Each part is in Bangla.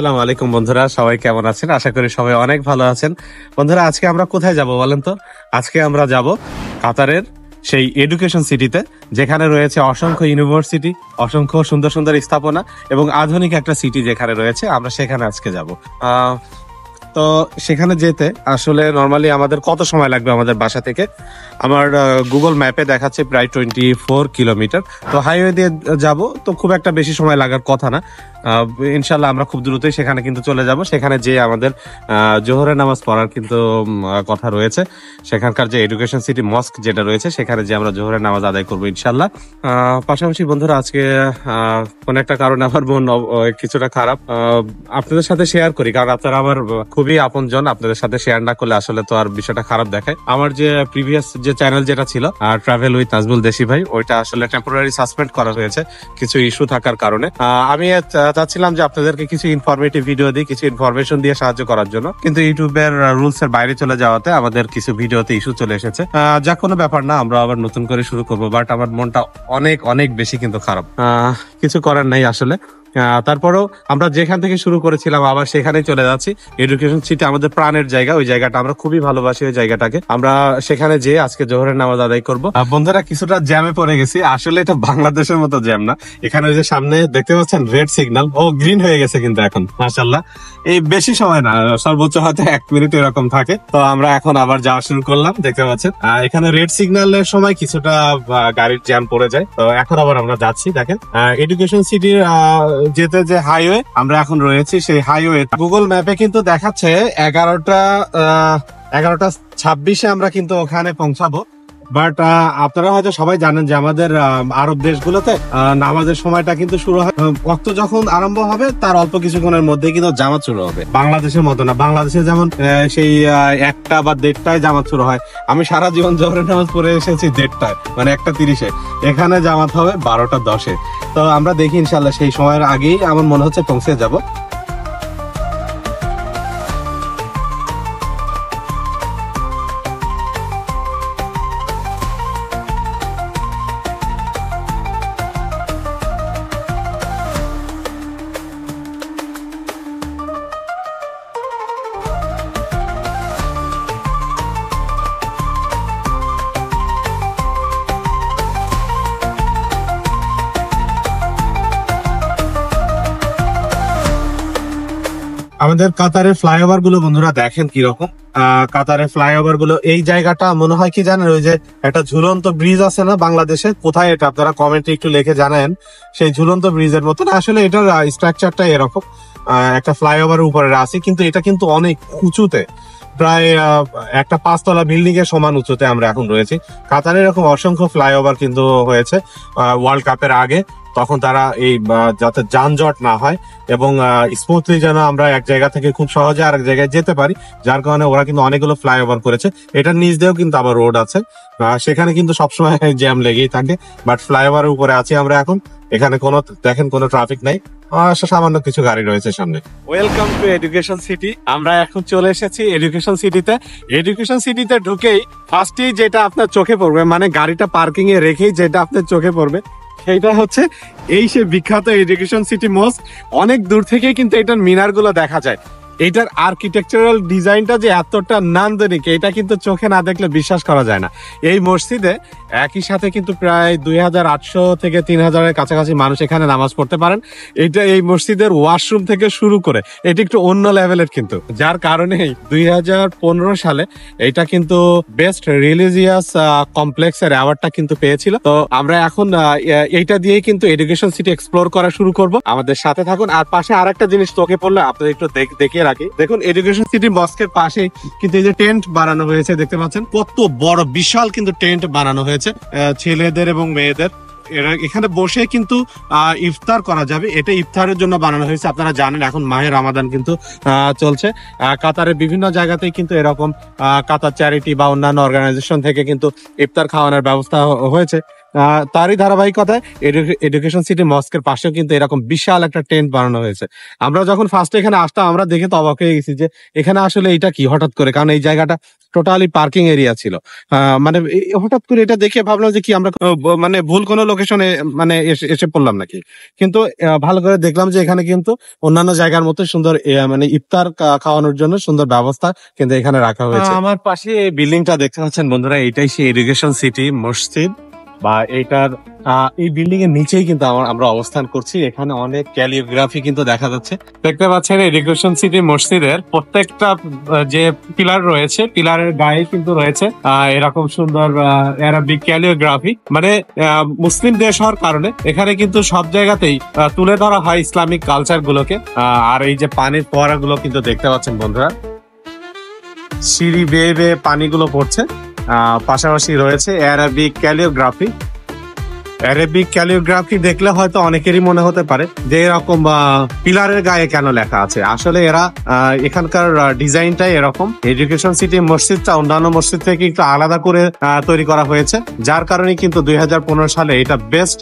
আসসালামু আলাইকুম বন্ধুরা, সবাই কেমন আছেন? আশা করি সবাই অনেক ভালো আছেন। বন্ধুরা, আজকে আমরা কোথায় যাব বলেন তো? আজকে আমরা যাব কাতারের সেই এডুকেশন সিটিতে, যেখানে রয়েছে অসংখ্য ইউনিভার্সিটি, অসংখ্য সুন্দর সুন্দর স্থাপনা এবং আধুনিক একটা সিটি যেখানে রয়েছে। আমরা সেখানে আজকে যাব। তো সেখানে যেতে আসলে নর্মালি আমাদের কত সময় লাগবে আমাদের বাসা থেকে? আমার গুগল ম্যাপে দেখাচ্ছে প্রায় 24 কিলোমিটার। তো হাইওয়ে দিয়ে যাব, তো খুব একটা বেশি সময় লাগার কথা না। ইনশাল্লাহ আমরা খুব দ্রুতই সেখানে কিন্তু চলে যাব। সেখানে যে আমাদের জোহরের নামাজ পড়ার কিন্তু কথা রয়েছে। সেখানকার যে এডুকেশন সিটি মস্ক যেটা রয়েছে, সেখানে যে আমরা জোহরের নামাজ আদায় করবো ইনশাল্লাহ। পাশাপাশি বন্ধুরা, আজকে কোন একটা কারণে আমার মন কিছুটা খারাপ। আপনাদের সাথে শেয়ার করি, কারণ আপনারা আমার খুবই আপনজন। আপনাদের সাথে শেয়ার না করলে আসলে তো আর বিষয়টা খারাপ দেখায়। আমার যে প্রিভিয়াস যে চ্যানেল যেটা ছিল ট্রাভেল উইথ নাজমুল দেশি ভাই, ওইটা আসলে টেম্পোরারি সাসপেন্ড করা হয়েছে কিছু ইস্যু থাকার কারণে। আমি চাচ্ছিলাম যে আপনাদেরকে কিছু ইনফরমেটিভ ভিডিও দিই, কিছু ইনফরমেশন দিয়ে সাহায্য করার জন্য, কিন্তু ইউটিউবের রুলস এর বাইরে চলে যাওয়াতে আমাদের কিছু ভিডিওতে ইস্যু চলে এসেছে। যা কোনো ব্যাপার না, আমরা আবার নতুন করে শুরু করবো। বাট আমার মনটা অনেক অনেক বেশি কিন্তু খারাপ। কিছু করার নাই আসলে। তারপরেও আমরা যেখান থেকে শুরু করেছিলাম আবার সেখানেই চলে যাচ্ছি। এডুকেশন সিটি আমাদের প্রাণের জায়গা, ওই জায়গাটা আমরা খুবই ভালোবাসি। ওই জায়গাটাকে আমরা সেখানে যেয়ে আজকে জোহরের নামাজ আদায় করব। বন্ধুরা, কিছুটা জ্যামে পড়ে গেছি। আসলে এটা বাংলাদেশের মতো জ্যাম না। এখানে ওই যে সামনে দেখতে পাচ্ছেন রেড সিগন্যাল, ও গ্রিন হয়ে গেছে কিন্তু এখন, মাশাআল্লাহ। এই বেশি সময় না, সর্বোচ্চ হয়তো 1 মিনিট এরকম থাকে। তো আমরা এখন আবার যাওয়া শুরু করলাম। দেখতে পাচ্ছেন এখানে রেড সিগন্যালের সময় কিছুটা গাড়ির জ্যাম পড়ে যায়। তো এখন আবার আমরা যাচ্ছি। দেখেন এডুকেশন সিটির যেতে যে হাইওয়ে আমরা এখন রয়েছি, সেই হাইওয়ে গুগল ম্যাপে কিন্তু দেখাচ্ছে 11:26 আমরা কিন্তু ওখানে পৌঁছাবো। বাট আপনারা হয়তো সবাই জানেন যে আমাদের আরব দেশগুলোতে নামাজের সময়টা কিন্তু শুরু হয়, ওয়াক্ত যখন আরম্ভ হবে তার অল্প কিছুক্ষণের মধ্যে কিন্তু জামাত শুরু হবে। বাংলাদেশের মতো না, বাংলাদেশে যেমন সেই 1টা বা 1:30টায় জামাত শুরু হয়। আমি সারা জীবন জোহরের নামাজ পড়ে এসেছি 1:30টায়, মানে 1:30-এ। এখানে জামাত হবে 12:10-এ। তো আমরা দেখি ইনশাল্লাহ সেই সময়ের আগেই আমার মনে হচ্ছে পৌঁছে যাব। আমাদের কাতারের ফ্লাইওভার গুলো বন্ধুরা দেখেন কিরকম। কাতারের ফ্লাইওভার গুলো, এই জায়গাটা মনে হয় কি জানেন, ওই যে একটা ঝুলন্ত ব্রিজ আছে না বাংলাদেশে, কোথায় এটা আপনারা কমেন্টে একটু লিখে জানান। সেই ঝুলন্ত ব্রিজের মতন আসলে এটার স্ট্রাকচারটা এরকম। একটা ফ্লাইওভারের উপরে আছে, কিন্তু এটা কিন্তু অনেক উঁচুতে, প্রায় একটা 5তলা বিল্ডিং এর সমান উঁচুতে আমরা এখন রয়েছি। কাতারে এরকম অসংখ্য ফ্লাইওভার কিন্তু হয়েছে ওয়ার্ল্ড কাপের আগে। তখন তারা এই যাতে যানজট না হয় এবং স্মুথলি যেন আমরা এক জায়গা থেকে খুব সহজে আরেক জায়গায় যেতে পারি, যার কারণে ওরা কিন্তু অনেকগুলো ফ্লাইওভার করেছে। এটার নিচ দিয়েও কিন্তু আবার রোড আছে, সেখানে কিন্তু সবসময় জ্যাম লেগেই থাকে। বাট ফ্লাইওভারের উপরে আছি আমরা এখন। এখানে দেখেন কোনো ট্রাফিক নাই, সামান্য কিছু গাড়ি রয়েছে সামনে। Welcome to education city. আমরা এখন চলে এসেছি এডুকেশন সিটিতে। এডুকেশন সিটিতে ঢুকেই ফার্স্টেই যেটা আপনার চোখে পড়বে, মানে গাড়িটা পার্কিং এ রেখেই যেটা আপনার চোখে পড়বে, সেইটা হচ্ছে এই সে বিখ্যাত এডুকেশন সিটি মস্ক। অনেক দূর থেকে কিন্তু এটার মিনার গুলো দেখা যায়। এটার আর্কিটেকচারাল ডিজাইনটা যে এতটা নান্দনিক, এটা কিন্তু চোখে না দেখলে বিশ্বাস করা যায় না। এই মসজিদে একই সাথে কিন্তু প্রায় 2800 থেকে 3000-এর কাছাকাছি মানুষ এখানে নামাজ পড়তে পারেন। এটা এই মসজিদের ওয়াশরুম থেকে শুরু করে এটা একটু অন্য লেভেলের, কিন্তু যার কারণে 2015 সালে এটা কিন্তু বেস্ট রিলিজিয়াস কমপ্লেক্সের অ্যাওয়ার্ডটা কিন্তু পেয়েছিল। তো আমরা এখন এইটা দিয়ে কিন্তু এডুকেশন সিটি এক্সপ্লোর করা শুরু করব। আমাদের সাথে থাকুন। আর পাশে আরেকটা জিনিস চোখে পড়লে আপনাদের একটু দেখিয়ে রাখি। দেখুন এডুকেশন সিটি মস্কের পাশে কিন্তু এই যে টেন্ট বানানো হয়েছে, দেখতে পাচ্ছেন কত বড় বিশাল কিন্তু টেন্ট বানানো হয়েছে ছেলেদের এবং মেয়েদের। এখানে বসে কিন্তু ইফতার করা যাবে। এটা ইফতারের জন্য বানানো হয়েছে। আপনারা জানেন এখন মাহে রমাদান কিন্তু চলছে। কাতারের বিভিন্ন জায়গাতেই কিন্তু এরকম কাতার চ্যারিটি বা অন্যান্য অর্গানাইজেশন থেকে কিন্তু ইফতার খাওয়ানোর ব্যবস্থা হয়েছে। তারই ধারাবাহিকতায় এডুকেশন সিটি মস্কের পাশেও কিন্তু এরকম বিশাল একটা টেন্ট বানানো হয়েছে। আমরা যখন ফার্স্ট এখানে আসতাম আমরা দেখে তো অবাক হয়ে গেছি যে এখানে আসলে এটা কি হঠাৎ করে, কারণ এই জায়গাটা টোটালি পার্কিং এরিয়া ছিল। মানে হঠাৎ করে এটা দেখে ভাবলাম যে কি আমরা মানে ভুল কোনো লোকেশনে মানে এসে পড়লাম নাকি, কিন্তু ভালো করে দেখলাম যে এখানে কিন্তু অন্যান্য জায়গার মতো সুন্দর মানে ইফতার খাওয়ানোর জন্য সুন্দর ব্যবস্থা কিন্তু এখানে রাখা হয়েছে। আমার পাশে এই বিল্ডিংটা দেখতে পাচ্ছেন বন্ধুরা, এটাই সেই এডুকেশন সিটি মসজিদ বা এইটার এই বিল্ডিং এর নিচেই কিন্তু আমরা অবস্থান করছি। এখানে অনেক ক্যালিগ্রাফি কিন্তু দেখা যাচ্ছে। দেখতে পাচ্ছেন এডুকেশন সিটি মসজিদের প্রত্যেকটা যে পিলার রয়েছে, পিলারের গায়ে কিন্তু রয়েছে এরকম সুন্দর অ্যারাবিক ক্যালিগ্রাফি। মানে মুসলিম দেশ হওয়ার কারণে এখানে কিন্তু সব জায়গাতেই তুলে ধরা হয় ইসলামিক কালচার গুলোকে। আর এই যে পানির ফোয়ারা গুলো কিন্তু দেখতে পাচ্ছেন বন্ধুরা, সিঁড়ি বেয়ে বেয়ে পানিগুলো পড়ছে। পাশাপাশি রয়েছে অ্যারাবিক ক্যালিওগ্রাফি। অ্যারাবিক ক্যালিওগ্রাফি দেখলে হয়তো অনেকেরই মনে হতে পারে যে এরকম পিলারের গায়ে কেন লেখা আছে। আসলে এরা এখানকার ডিজাইনটাই এরকম। এডুকেশন সিটি মসজিদটা অন্যান্য মসজিদ থেকে একটু আলাদা করে তৈরি করা হয়েছে, যার কারণে কিন্তু 2015 সালে এটা বেস্ট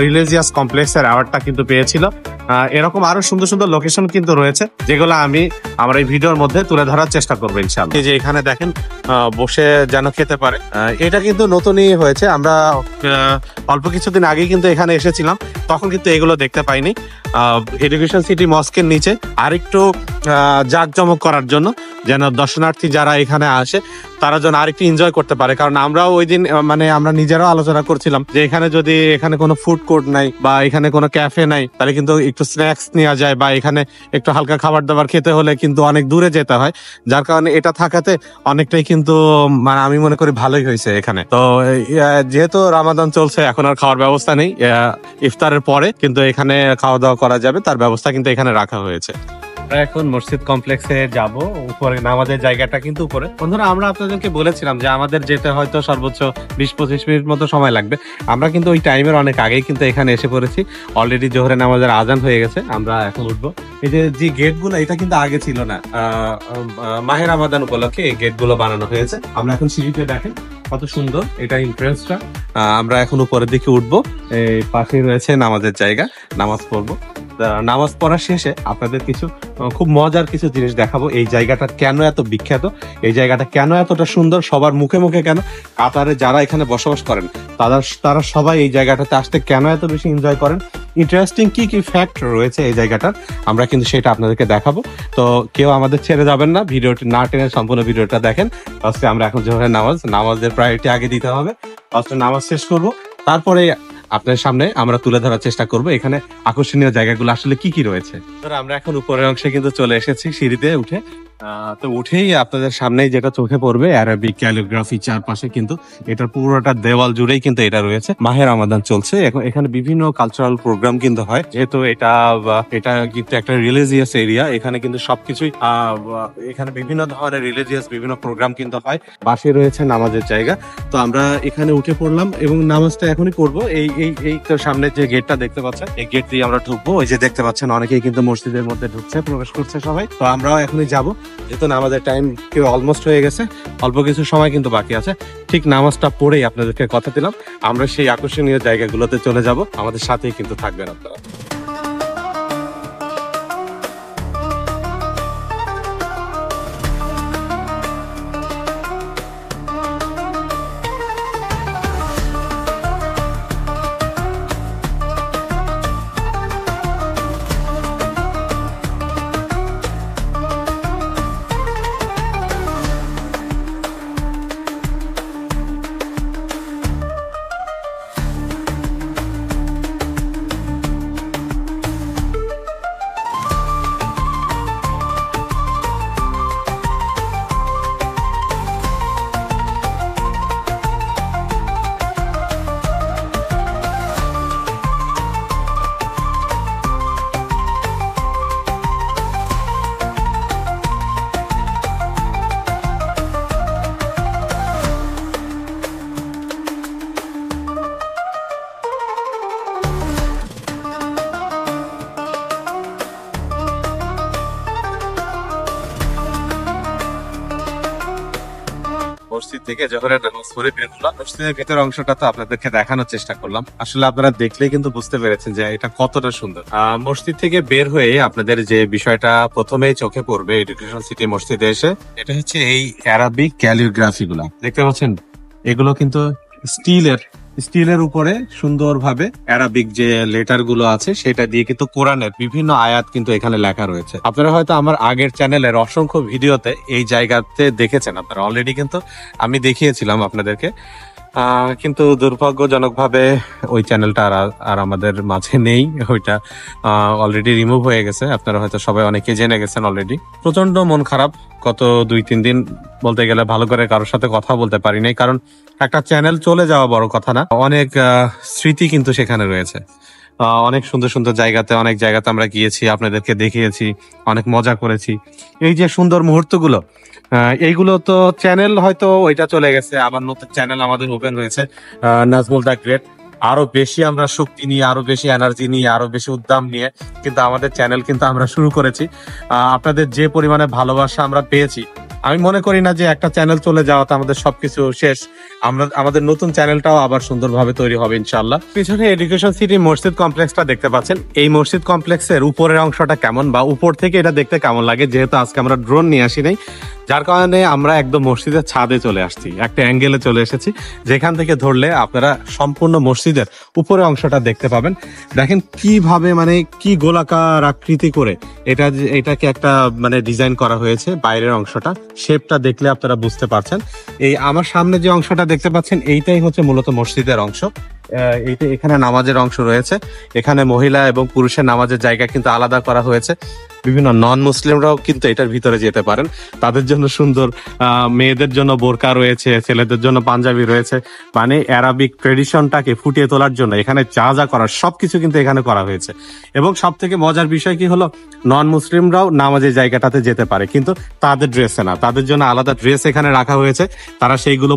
রিলিজিয়াস কমপ্লেক্সের অ্যাওয়ার্ডটা কিন্তু পেয়েছিল। এরকম আরো সুন্দর সুন্দর লোকেশন কিন্তু রয়েছে, যেগুলো আমি আমার এই ভিডিওর মধ্যে তুলে ধরার চেষ্টা করবো ইনশাআল্লাহ। এই যে এখানে দেখেন বসে যেন খেতে পারে, এটা কিন্তু নতুনই হয়েছে। আমরা অল্প কিছুদিন আগেই কিন্তু এখানে এসেছিলাম, তখন কিন্তু এগুলো দেখতে পাইনি। এডুকেশন সিটি মস্কের নিচে আরেকটু জাঁকজমক করার জন্য, যেন দর্শনার্থী যারা এখানে আসে তারা যেন আরেকটু এনজয় করতে পারে। কারণ আমরাও ওই দিন মানে আমরা নিজেরাও আলোচনা করছিলাম যে এখানে যদি এখানে কোনো ফুড কোর্ট নাই বা এখানে কোনো ক্যাফে নাই, তাহলে কিন্তু একটু স্ন্যাক্স নেওয়া যায় বা এখানে একটু হালকা খাবার দাবার খেতে হলে কিন্তু অনেক দূরে যেতে হয়। যার কারণে এটা থাকাতে অনেকটাই কিন্তু মানে আমি মনে করি ভালোই হয়েছে এখানে। তো যেহেতু রামাদান চলছে, এখন আর খাওয়ার ব্যবস্থা নেই, ইফতারের পরে কিন্তু এখানে খাওয়া দাওয়া করা যাবে, তার ব্যবস্থা কিন্তু এখানে রাখা হয়েছে। এখন মসজিদ কমপ্লেক্সে যাব, উপরে নামাজের জায়গাটা কিন্তু উপরে। বন্ধুরা আমরা আপনাদেরকে বলেছিলাম যে আমাদের যেতে হয়তো সর্বোচ্চ 20-25 মিনিট মতো সময় লাগবে। আমরা কিন্তু ওই টাইমের অনেক আগেই কিন্তু এখানে এসে পড়েছি। অলরেডি জোহরের নামাজের আজান হয়ে গেছে, আমরা এখন উঠবো। এই যে গেট গুলো, এটা কিন্তু আগে ছিল না, মাহে রমাদান উপলক্ষে এই গেট গুলো বানানো হয়েছে। আমরা এখন সিঁড়িতে দেখেন কত সুন্দর এটা এন্ট্রান্সটা। আমরা এখন উপরের দিকে উঠবো, এই পাশে রয়েছে নামাজের জায়গা, নামাজ পড়বো। নামাজ পড়ার শেষে আপনাদের কিছু খুব মজার কিছু জিনিস দেখাবো। এই জায়গাটা কেন এত বিখ্যাত, এই জায়গাটা কেন এতটা সুন্দর, সবার মুখে মুখে কেন, কাতারে যারা এখানে বসবাস করেন তারা সবাই এই জায়গাটাতে আসতে কেন এত বেশি এনজয় করেন, ইন্টারেস্টিং কি কি ফ্যাক্ট রয়েছে এই জায়গাটার, আমরা কিন্তু সেটা আপনাদেরকে দেখাবো। তো কেউ আমাদের ছেড়ে যাবেন না, ভিডিওটি না টেনে সম্পূর্ণ ভিডিওটা দেখেন। ফার্স্টে আমরা এখন জোহরের নামাজের প্রায়োরিটি আগে দিতে হবে। ফার্স্টে নামাজ শেষ করব, তারপরে আপনার সামনে আমরা তুলে ধরার চেষ্টা করব এখানে আকর্ষণীয় জায়গাগুলো আসলে কি কি রয়েছে। আমরা এখন উপরের অংশে কিন্তু চলে এসেছি সিঁড়িতে উঠে। তো উঠেই আপনাদের সামনেই যেটা চোখে পড়বে অ্যারাবিক ক্যালিগ্রাফি, চারপাশে কিন্তু এটার পুরোটা দেওয়াল জুড়েই কিন্তু এটা রয়েছে। মাহে রমাদান চলছে, এখন এখানে বিভিন্ন কালচারাল প্রোগ্রাম কিন্তু হয়, যেহেতু এটা কিন্তু একটা রিলিজিয়াস এরিয়া। এখানে কিন্তু সবকিছুই এখানে বিভিন্ন ধরনের রিলিজিয়াস বিভিন্ন প্রোগ্রাম কিন্তু হয়। পাশে রয়েছে নামাজের জায়গা। তো আমরা এখানে উঠে পড়লাম এবং নামাজটা এখনই করবো। এই তো সামনে যে গেটটা দেখতে পাচ্ছেন, এই গেট দিয়ে আমরা ঢুকবো। ওই যে দেখতে পাচ্ছেন অনেকেই কিন্তু মসজিদের মধ্যে ঢুকছে, প্রবেশ করছে সবাই। তো আমরাও এখনই যাবো, যেহেতু নামাজের টাইম কেউ অলমোস্ট হয়ে গেছে, অল্প কিছু সময় কিন্তু বাকি আছে। ঠিক নামাজটা পড়েই আপনাদেরকে কথা দিলাম আমরা সেই আকর্ষণীয় জায়গাগুলোতে চলে যাব। আমাদের সাথেই কিন্তু থাকবেন আপনারা। থেকে জোহরের নামাজ পড়ে বের হলাম। মসজিদের ভেতর অংশটা তো আপনাদেরকে দেখানোর চেষ্টা করলাম। আসলে আপনারা দেখলেই কিন্তু বুঝতে পেরেছেন যে এটা কতটা সুন্দর। মসজিদ থেকে বের হয়ে আপনাদের যে বিষয়টা প্রথমেই চোখে পড়বে এডুকেশন সিটি মসজিদে এসে, এটা হচ্ছে এই অ্যারাবিক ক্যালিগ্রাফি গুলা দেখতে পাচ্ছেন। এগুলো কিন্তু স্টিলের উপরে সুন্দরভাবে অ্যারাবিক যে লেটার গুলো আছে সেটা দিয়ে কিন্তু কোরআনের বিভিন্ন আয়াত কিন্তু এখানে লেখা রয়েছে। আপনারা হয়তো আমার আগের চ্যানেলের অসংখ্য ভিডিওতে এই জায়গাতে দেখেছেন, আপনারা অলরেডি কিন্তু আমি দেখিয়েছিলাম আপনাদেরকে। কিন্তু দুর্ভাগ্যজনকভাবে ওই চ্যানেলটা আর আমাদের মাঝে নেই, ওইটা অলরেডি রিমুভ হয়ে গেছে। আপনারা হয়তো সবাই অনেকে জেনে গেছেন অলরেডি। প্রচন্ড মন খারাপ, গত 2-3 দিন বলতে গেলে ভালো করে কারোর সাথে কথা বলতে পারি নাই, কারণ একটা চ্যানেল চলে যাওয়া বড় কথা না, অনেক স্মৃতি কিন্তু সেখানে রয়েছে। অনেক সুন্দর সুন্দর অনেক জায়গাতে আমরা গিয়েছি, আপনাদেরকে দেখিয়েছি, অনেক মজা করেছি। এই যে সুন্দর মুহূর্তগুলো, এইগুলো তো চ্যানেল হয়তো ওইটা চলে গেছে, আবার নতুন চ্যানেল আমাদের ওপেন হয়েছে, নাজমুল দা গ্রেট। আরো বেশি আমরা শক্তি নিয়ে, আরো বেশি এনার্জি নিয়ে, আরো বেশি উদ্যম নিয়ে কিন্তু আমাদের চ্যানেল কিন্তু আমরা শুরু করেছি। আপনাদের যে পরিমাণে ভালোবাসা আমরা পেয়েছি, আমি মনে করি না যে একটা চ্যানেল চলে যাওয়াতে আমাদের সবকিছু শেষ। আমাদের নতুন চ্যানেলটাও আবার সুন্দরভাবে তৈরি হবে ইনশাআল্লাহ। পিছনে এডুকেশন সিটি মসজিদ কমপ্লেক্সটা দেখতে পাচ্ছেন। এই মসজিদ কমপ্লেক্সের উপরের অংশটা কেমন বা উপর থেকে এটা দেখতে কেমন লাগে, যেহেতু আজকে আমরা ড্রোন নিয়ে আসি নাই, যার কারণে আমরা একদম মসজিদের ছাদে চলে আসছি, একটা অ্যাঙ্গেলে চলে এসেছি, যেখান থেকে ধরলে আপনারা সম্পূর্ণ মসজিদের উপরের অংশটা দেখতে পাবেন। দেখেন কিভাবে, মানে কি গোলাকার আকৃতি করে এটাকে একটা মানে ডিজাইন করা হয়েছে। বাইরের অংশটা শেপটা দেখলে আপনারা বুঝতে পারছেন। এই আমার সামনে যে অংশটা দেখতে পাচ্ছেন, এইটাই হচ্ছে মূলত মসজিদের অংশ। এখানে নামাজের অংশ রয়েছে, এখানে মহিলা এবং পুরুষের নামাজের জায়গা কিন্তু আলাদা করা হয়েছে। বিভিন্ন নন মুসলিমরাও কিন্তু এটার ভিতরে যেতে পারেন, তাদের জন্য সুন্দর মেয়েদের জন্য বোরকা রয়েছে, ছেলেদের জন্য পাঞ্জাবি রয়েছে। মানে অ্যারাবিক ট্রেডিশনটাকে ফুটিয়ে তোলার জন্য এখানে যা যা করার সবকিছু কিন্তু এখানে করা হয়েছে। এবং সব থেকে মজার বিষয় কি হলো, নন মুসলিমরাও নামাজের জায়গাটাতে যেতে পারে, কিন্তু তাদের ড্রেসে না, তাদের জন্য আলাদা ড্রেস এখানে রাখা হয়েছে। তারা সেইগুলো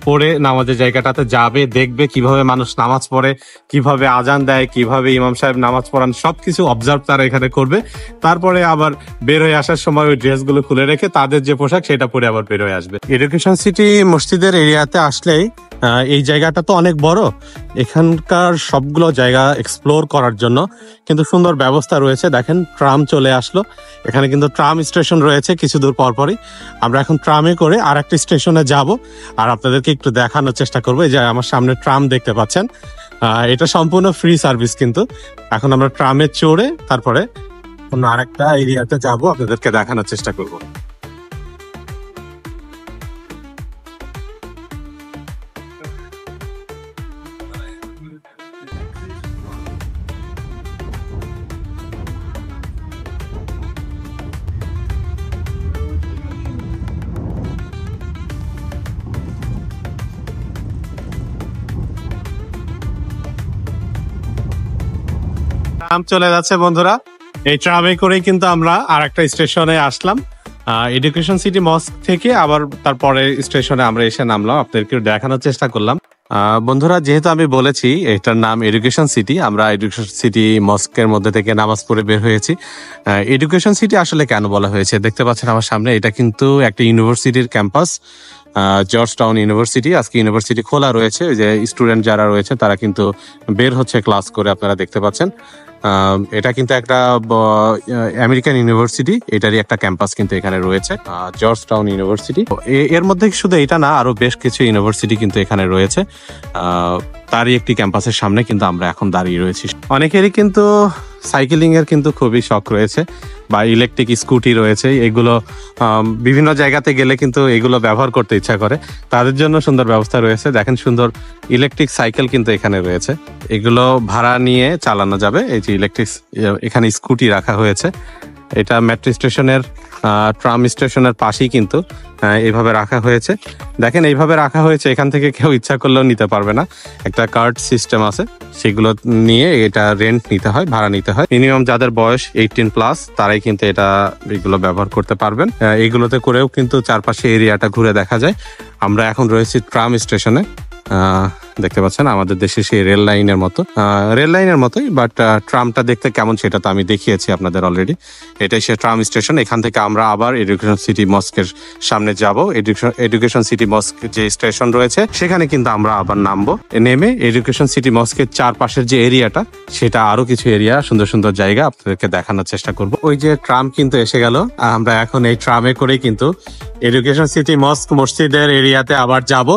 পরে নামাজের জায়গাটাতে যাবে, দেখবে কিভাবে মানুষ নামাজ পড়ে, কিভাবে আজান দেয়, কিভাবে ইমাম সাহেব নামাজ পড়ান, সবকিছু অবজার্ভ তারা এখানে করবে। তারপরে আবার বের হয়ে আসার সময় ওই ড্রেসগুলো খুলে রেখে তাদের যে পোশাক সেটা পরে আবার বের হয়ে আসবে। এডুকেশন সিটি মসজিদের এরিয়াতে আসলেই এই জায়গাটা তো অনেক বড়, এখানকার সবগুলো জায়গা এক্সপ্লোর করার জন্য কিন্তু সুন্দর ব্যবস্থা রয়েছে। দেখেন ট্রাম চলে আসলো, এখানে কিন্তু ট্রাম স্টেশন রয়েছে কিছু দূর পরপরই। আমরা এখন ট্রামে করে আর একটা স্টেশনে যাব, আর আপনাদেরকে একটু দেখানোর চেষ্টা করবো। এই যে আমার সামনে ট্রাম দেখতে পাচ্ছেন, এটা সম্পূর্ণ ফ্রি সার্ভিস। কিন্তু এখন আমরা ট্রামে চড়ে তারপরে অন্য আরেকটা এরিয়াতে যাব, আপনাদেরকে দেখানোর চেষ্টা করব। ট্রাম চলে যাচ্ছে বন্ধুরা, এই ট্রামে করেই কিন্তু আমরা আর একটা স্টেশনে আসলাম। এডুকেশন সিটি মস্ক থেকে আবার তারপরে স্টেশনে আমরা এসে নামলাম, আপনাদেরকে দেখানোর চেষ্টা করলাম। বন্ধুরা, যেহেতু আমি বলেছি এটার নাম এডুকেশন সিটি, আমরা এডুকেশন সিটি মস্কের মধ্যে থেকে নামাজ পড়ে বের হয়েছি। এডুকেশন সিটি আসলে কেন বলা হয়েছে, দেখতে পাচ্ছেন আমার সামনে, এটা কিন্তু একটা ইউনিভার্সিটির ক্যাম্পাস, জর্জ টাউন ইউনিভার্সিটি। আজকে ইউনিভার্সিটি খোলা রয়েছে, যে স্টুডেন্ট যারা রয়েছে তারা কিন্তু বের হচ্ছে ক্লাস করে, আপনারা দেখতে পাচ্ছেন। এটা কিন্তু একটা আমেরিকান ইউনিভার্সিটি, এটারই একটা ক্যাম্পাস কিন্তু এখানে রয়েছে, জর্জ টাউন ইউনিভার্সিটি। এর মধ্যে শুধু এটা না, আরো বেশ কিছু ইউনিভার্সিটি কিন্তু এখানে রয়েছে। তারই একটি ক্যাম্পাসের সামনে কিন্তু আমরা এখন দাঁড়িয়ে রয়েছি। অনেকেরই কিন্তু সাইকেলিং এর কিন্তু খুবই শখ রয়েছে, বা ইলেকট্রিক স্কুটি রয়েছে, এগুলো বিভিন্ন জায়গাতে গেলে কিন্তু এগুলো ব্যবহার করতে ইচ্ছা করে, তাদের জন্য সুন্দর ব্যবস্থা রয়েছে। দেখেন সুন্দর ইলেকট্রিক সাইকেল কিন্তু এখানে রয়েছে, এগুলো ভাড়া নিয়ে চালানো যাবে। এই যে ইলেকট্রিক এখানে স্কুটি রাখা হয়েছে, এটা মেট্রো স্টেশনের ট্রাম স্টেশনের পাশেই কিন্তু এইভাবে রাখা হয়েছে। দেখেন এইভাবে রাখা হয়েছে, এখান থেকে কেউ ইচ্ছা করলেও নিতে পারবে না, একটা কার্ড সিস্টেম আছে, সেগুলো নিয়ে এটা রেন্ট নিতে হয়, ভাড়া নিতে হয়। মিনিমাম যাদের বয়স 18+ তারাই কিন্তু এগুলো ব্যবহার করতে পারবেন। এইগুলোতে করেও কিন্তু চারপাশে এরিয়াটা ঘুরে দেখা যায়। আমরা এখন রয়েছি ট্রাম স্টেশনে, দেখতে পাচ্ছেন আমাদের দেশে সেই রেল লাইনের মতো, রেল লাইনের মতোই, বাট ট্রামটা দেখতে কেমন সেটা তো আমি দেখিয়েছি আপনাদের অলরেডি। এটাই সে ট্রাম স্টেশন। এখান থেকে আমরা আবার এডুকেশন সিটি মস্কের সামনে যাব। এডুকেশন সিটি মস্ক যে স্টেশন রয়েছে সেখানে কিন্তু আমরা আবার নামবো। নেমে এডুকেশন সিটি মস্কের চারপাশের যে এরিয়াটা, সেটা আরো কিছু এরিয়া, সুন্দর সুন্দর জায়গা আপনাদেরকে দেখানোর চেষ্টা করব। ওই যে ট্রাম কিন্তু এসে গেল, আমরা এখন এই ট্রামে করেই কিন্তু এডুকেশন সিটি মস্ক মসজিদের এরিয়াতে আবার যাব।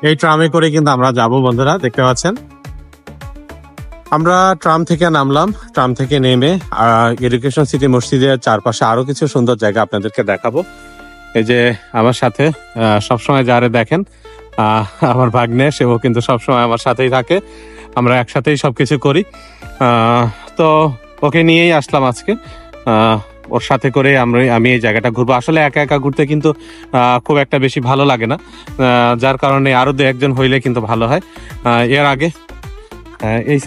এই ট্রামে করে কিন্তু আমরা যাব বন্ধুরা, দেখতে পাচ্ছেন। আমরা ট্রাম থেকে নামলাম, ট্রাম থেকে নেমে এডুকেশন সিটি মসজিদের চারপাশে আরো কিছু সুন্দর জায়গা আপনাদেরকে দেখাবো। এই যে আমার সাথে সবসময় যারা দেখেন আমার ভাগ্নে, সেও কিন্তু সবসময় আমার সাথেই থাকে, আমরা একসাথেই সবকিছু করি। তো ওকে নিয়েই আসলাম আজকে, ওর সাথে করে আমি এই জায়গাটা ঘুরবো। আসলে একা একা ঘুরতে কিন্তু খুব একটা বেশি ভালো লাগে না, যার কারণে আরো দু একজন হইলে কিন্তু ভালো হয়। এর আগে এই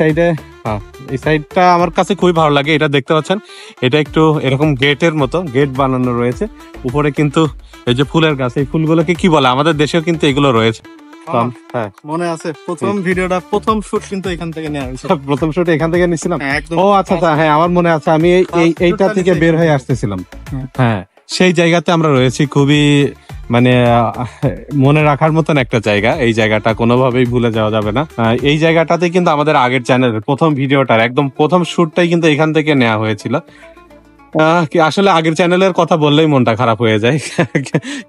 সাইডটা আমার কাছে খুবই ভালো লাগে। এটা দেখতে পাচ্ছেন, এটা একটু এরকম গেটের মতো, গেট বানানো রয়েছে। উপরে কিন্তু এই যে ফুলের গাছ, এই ফুলগুলোকে কি বলে, আমাদের দেশেও কিন্তু এগুলো রয়েছে। হ্যাঁ, মনে আছে প্রথম ভিডিওটা, প্রথম শুট কিন্তু এখান থেকে নেওয়া হয়েছে। প্রথম শুট এখান থেকে নিছিলাম। একদম। ও আচ্ছা আচ্ছা, হ্যাঁ আমার মনে আছে, আমি এইটা থেকে বের হয়ে আসতেছিলাম। হ্যাঁ, সেই জায়গাতে আমরা রয়েছি। খুবই মানে মনে রাখার মতন একটা জায়গা। এই জায়গাটা কোনোভাবেই ভুলে যাওয়া যাবে না। এই জায়গাটাতে কিন্তু আমাদের আগের চ্যানেলের প্রথম ভিডিওটার একদম প্রথম শুটটাই কিন্তু এখান থেকে নেওয়া হয়েছিল। আসলে আগের চ্যানেলের কথা বললেই মনটা খারাপ হয়ে যায়।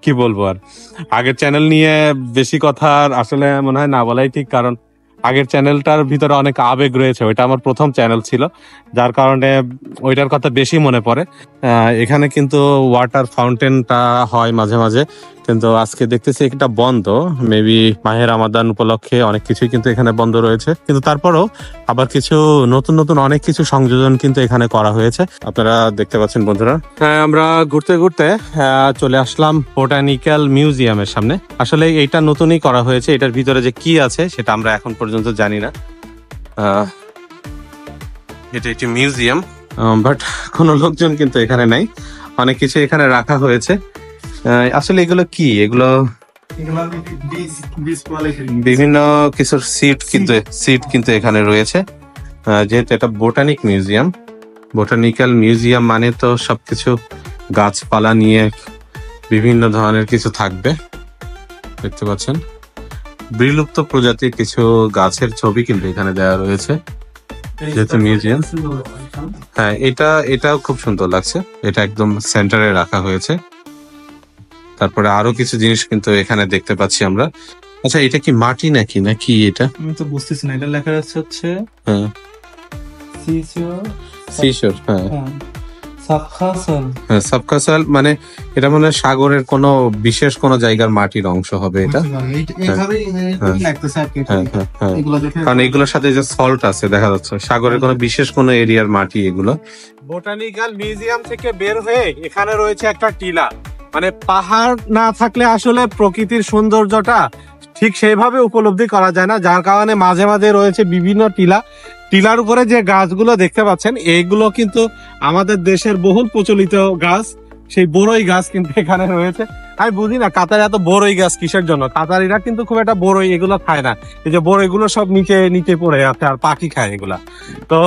কি বলবো আর, আগের চ্যানেল নিয়ে বেশি কথা আসলে মনে হয় না বলাই ঠিক, কারণ আগের চ্যানেলটার ভিতরে অনেক আবেগ রয়েছে। ওইটা আমার প্রথম চ্যানেল ছিল, যার কারণে ওইটার কথা বেশি মনে পড়ে। এখানে কিন্তু ওয়াটার ফাউন্টেনটা হয় মাঝে মাঝে, কিন্তু আজকে দেখতেছি এটা বন্ধ। মেবি মাহে রমাদান উপলক্ষে অনেক কিছুই কিন্তু এখানে বন্ধ রয়েছে, কিন্তু তারপরও আবার কিছু নতুন নতুন অনেক কিছু সংযোজন কিন্তু এখানে করা হয়েছে, আপনারা দেখতে পাচ্ছেন বন্ধুরা। হ্যাঁ, আমরা ঘুরতে ঘুরতে চলে আসলাম বোটানিক্যাল মিউজিয়ামের সামনে। আসলে এইটা নতুনই করা হয়েছে, এটার ভিতরে যে কি আছে সেটা আমরা এখন পর্যন্ত জানি না। এটা একটি মিউজিয়াম, বাট কোনো লোকজন কিন্তু এখানে নাই। অনেক কিছু এখানে রাখা হয়েছে। আসলে এগুলো কি, এগুলো বিভিন্ন কিছুর সিট কিন্তু এখানে রয়েছে। যেহেতু এটা বোটানিক্যাল মিউজিয়াম মানে তো সবকিছু গাছপালা নিয়ে বিভিন্ন ধরনের কিছু থাকবে। দেখতে পাচ্ছেন বিলুপ্ত প্রজাতির কিছু গাছের ছবি কিন্তু এখানে দেওয়া রয়েছে, যেহেতু মিউজিয়াম। হ্যাঁ, এটাও খুব সুন্দর লাগছে, এটা একদম সেন্টারে রাখা হয়েছে। তারপরে আরো কিছু জিনিস কিন্তু এখানে দেখতে পাচ্ছি আমরা। আচ্ছা, এটা কি মাটি নাকি এটা আমি তো বুঝতেছি না। এটা লেখা আছে হচ্ছে হ্যাঁ সিশোর। হ্যাঁ সাবকাসাল, মানে এটা মনে হয় সাগরের কোনো বিশেষ কোনো জায়গার মাটির অংশ হবে এটা। কারণ এগুলোর সাথে যে সল্ট আছে দেখা যাচ্ছে, সাগরের কোনো বিশেষ কোনো এরিয়ার মাটি এগুলো। বোটানিক্যাল মিউজিয়াম থেকে বের হয়ে এখানে রয়েছে একটা টিলা। মানে পাহাড় না থাকলে আসলে প্রকৃতির সৌন্দর্যটা ঠিক সেইভাবে উপলব্ধি করা যায় না, যার কারণে মাঝে মাঝে রয়েছে বিভিন্ন টিলার উপরে যে গাছগুলো দেখতে পাচ্ছেন, এইগুলো কিন্তু আমাদের দেশের বহুল প্রচলিত গাছ, সেই বড়ই গাছ কিন্তু এখানে রয়েছে। আমি বুঝি না কাতারে এত বড়ই গাছ কিসের জন্য। কাতারিরা কিন্তু খুব একটা বড়ই এগুলো খায় না, এই যে বড়ইগুলো সব নিচে পড়ে আছে, আর পাখি খায় এগুলা। তো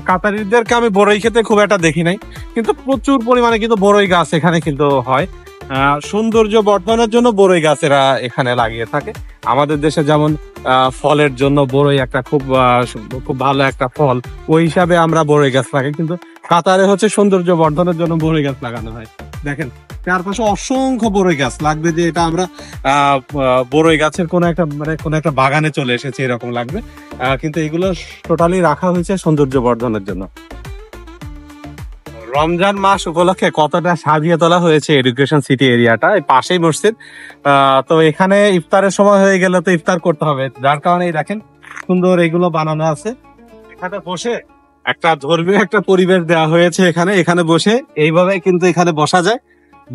কাতারিদেরকে আমি বড়ই খেতে খুব একটা দেখি নাই, কিন্তু প্রচুর পরিমাণে কিন্তু বড়ই গাছ এখানে কিন্তু হয়। সৌন্দর্য বর্ধনের জন্য বড়ই গাছেরা এখানে লাগিয়ে থাকে। আমাদের দেশে যেমন ফলের জন্য বড়ই একটা খুব ভালো একটা ফল, ওই হিসাবে আমরা বড়ই গাছ লাগাই, কিন্তু কাতারে হচ্ছে সৌন্দর্য বর্ধনের জন্য বড়ই গাছ লাগানো হয়। দেখেন চারপাশে অসংখ্য বড়ই গাছ, লাগবে যে এটা আমরা বড়ই গাছের কোনো একটা বাগানে চলে এসেছে এরকম লাগবে, কিন্তু এগুলো টোটালি রাখা হয়েছে সৌন্দর্য বর্ধনের জন্য। রমজান মাস উপলক্ষে কতটা সাজিয়ে তোলা হয়েছে এডুকেশন সিটি এরিয়াটা, পাশেই মসজিদ। তো এখানে ইফতারের সময় হয়ে গেলে তো ইফতার করতে হবে, যার কারণে দেখেন সুন্দর এগুলো বানানো আছে। এখানে বসে একটা ধর্মীয় একটা পরিবেশ দেওয়া হয়েছে। এখানে বসে এইভাবে কিন্তু এখানে বসা যায়,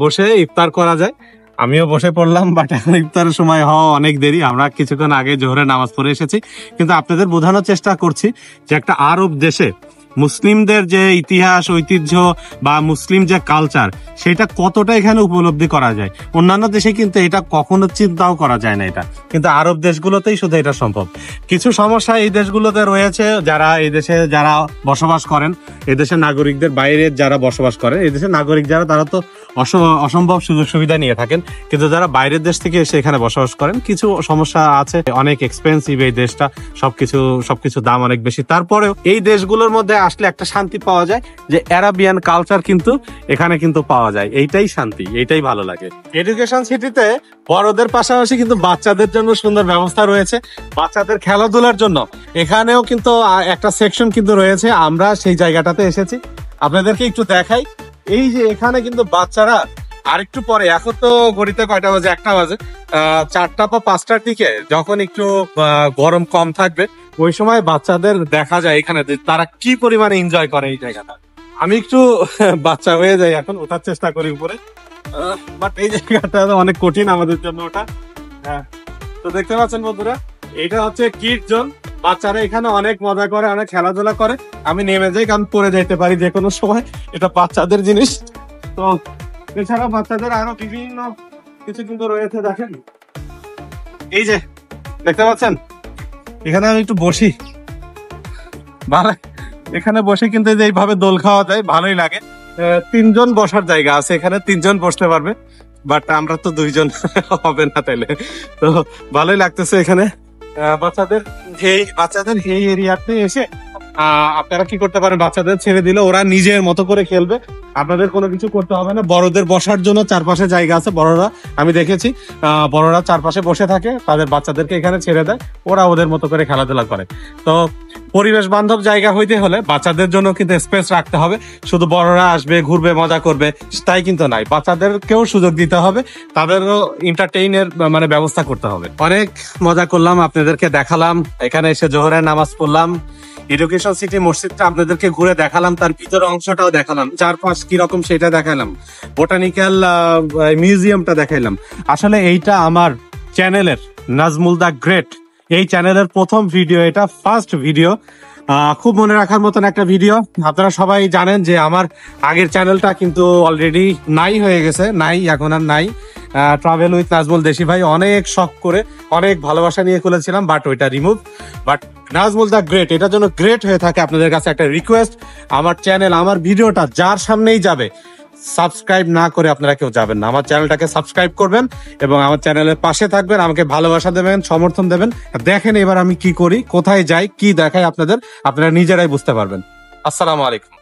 বসে ইফতার করা যায়। আমিও বসে পড়লাম, বাট এখন ইফতারের সময় হওয়া অনেক দেরি। আমরা কিছুক্ষণ আগে জোহরের নামাজ পড়ে এসেছি, কিন্তু আপনাদের বোঝানোর চেষ্টা করছি যে একটা আরব দেশে মুসলিমদের যে ইতিহাস ঐতিহ্য বা মুসলিম যে কালচার সেটা কতটা এখানে উপলব্ধি করা যায়। অন্যান্য দেশে কিন্তু এটা কখনো চিন্তাও করা যায় না, এটা কিন্তু আরব দেশগুলোতেই শুধু এটা সম্ভব। কিছু সমস্যা এই দেশগুলোতে রয়েছে, যারা এই দেশে যারা বসবাস করেন, এই দেশের নাগরিকদের বাইরে যারা বসবাস করেন, এই দেশের নাগরিক যারা তারা তো অসম্ভব সুযোগ সুবিধা নিয়ে থাকেন, কিন্তু যারা বাইরের দেশ থেকে এসে এখানে বসবাস করেন কিছু সমস্যা আছে। অনেক এক্সপেন্সিভ এই দেশটা, সবকিছু দাম অনেক বেশি। তারপরেও এই দেশগুলোর মধ্যে আসলে একটা শান্তি পাওয়া যায় যে অ্যারাবিয়ান কালচার কিন্তু এখানে কিন্তু পাওয়া যায়, এইটাই শান্তি, এইটাই ভালো লাগে। এডুকেশন সিটিতে বড়দের পাশাপাশি কিন্তু বাচ্চাদের জন্য সুন্দর ব্যবস্থা রয়েছে, বাচ্চাদের খেলাধুলার জন্য এখানেও কিন্তু একটা সেকশন কিন্তু রয়েছে। আমরা সেই জায়গাটাতে এসেছি, আপনাদেরকে একটু দেখাই। এই যে এখানে কিন্তু বাচ্চারা আরেকটু পরে, এখন তো ঘড়িতে কয়টা বাজে, 1টা বাজে, 4টা বা 5টার দিকে যখন একটু গরম কম থাকবে ওই সময় বাচ্চাদের দেখা যায় এখানে তারা কি পরিমাণে এনজয় করে এই জায়গাটা। আমি একটু বাচ্চা হয়ে যাই, এখন ওঠার চেষ্টা করি উপরে, বাট এই জায়গাটা অনেক কঠিন আমাদের জন্য ওটা। তো দেখতে পাচ্ছেন বন্ধুরা, এটা হচ্ছে কিড জোন। বাচ্চারা এখানে অনেক মজা করে, অনেক খেলাধুলা করে। আমি নেমে যাই কারণ পড়ে যেতে পারি যে কোনো সময়, এটা বাচ্চাদের জিনিস। তো এছাড়া বাচ্চাদের আরো বিভিন্ন কিছু কিন্তু রয়েছে, দেখেন এই যে দেখতে পাচ্ছেন, এখানে আমি একটু বসি, ভালো এখানে বসে কিন্তু এই যে এইভাবে দোল খাওয়া যায়, ভালোই লাগে। 3জন বসার জায়গা আছে এখানে, 3জন বসতে পারবে, বাট আমরা তো 2জন হবে না তাইলে। তো ভালোই লাগতেছে এখানে বাচ্চাদের এই এরিয়াতে এসে। আপনারা কি করতে পারেন, বাচ্চাদের ছেড়ে দিলে ওরা নিজের মতো করে খেলবে, আপনাদের কোনো কিছু করতে হবে না। বড়দের বসার জন্য চারপাশে জায়গা আছে, বড়রা আমি দেখেছি বড়রা চারপাশে বসে থাকে, তাদের বাচ্চাদেরকে এখানে ছেড়ে দেয়, ওরা ওদের মতো করে খেলাধুলা করে। তো পরিবেশ বান্ধব জায়গা হইতে হলে বাচ্চাদের জন্য কিন্তু স্পেস রাখতে হবে। শুধু বড়রা আসবে ঘুরবে মজা করবে তাই কিন্তু নাই, বাচ্চাদেরকেও সুযোগ দিতে হবে, তাদেরও এন্টারটেইনের মানে ব্যবস্থা করতে হবে। অনেক মজা করলাম, আপনাদেরকে দেখালাম, এখানে এসে জোহরের নামাজ পড়লাম, এডুকেশন সিটি মসজিদটা আপনাদেরকে ঘুরে দেখালাম, তার ভিতর অংশটাও দেখালাম, চারপাশ কিরকম সেটা দেখালাম, বোটানিক্যাল মিউজিয়ামটা দেখাইলাম। আসলে এইটা আমার চ্যানেলের নাজমুল দা গ্রেট এই চ্যানেলের প্রথম ভিডিও, এটা ফার্স্ট ভিডিও, খুব মনে রাখার মতন একটা ভিডিও। আপনারা সবাই জানেন যে আমার আগের চ্যানেলটা কিন্তু অলরেডি নাই হয়ে গেছে, নাই এখন আর নাই। ট্রাভেল উইথ নাজমুল দেশি ভাই অনেক শখ করে অনেক ভালোবাসা নিয়ে খুলেছিলাম, বাট ওইটা remove. But Nazmul the great এটার জন্য গ্রেট হয়ে থাকে। আপনাদের কাছে একটা রিকোয়েস্ট, আমার চ্যানেল আমার ভিডিওটা যার সামনেই যাবে সাবস্ক্রাইব না করে আপনারা কেউ যাবেন না, আমার চ্যানেলটাকে সাবস্ক্রাইব করবেন এবং আমার চ্যানেলের পাশে থাকবেন, আমাকে ভালোবাসা দেবেন, সমর্থন দেবেন। দেখেন এবার আমি কি করি, কোথায় যাই, কি দেখাই আপনাদের, আপনারা নিজেরাই বুঝতে পারবেন। আসসালামু আলাইকুম।